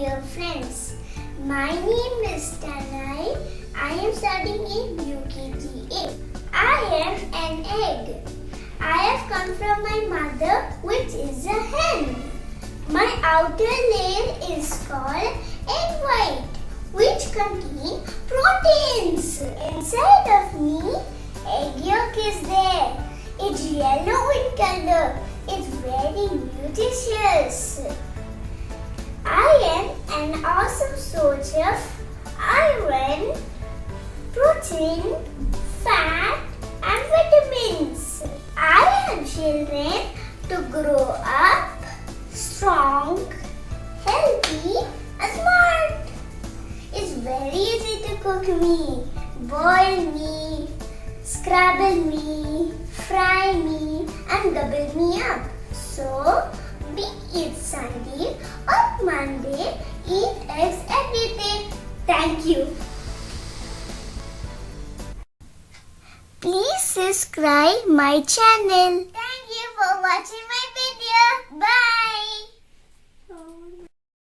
dear friends. My name is Tanay. I am studying in UKGA. I am an egg. I have come from my mother, which is a hen. My outer layer is called egg white, which contain proteins. Inside of me, egg yolk is there. It's yellow in color. It's very nutritious. I am an awesome source of iron, protein, fat, and vitamins. I help children to grow up strong, healthy, and smart. It's very easy to cook me, boil me, scrabble me, fry me, and gobble me up. So, be it Sunday or Monday, eat eggs every day. Thank you. Please subscribe my channel. Thank you for watching my video. Bye.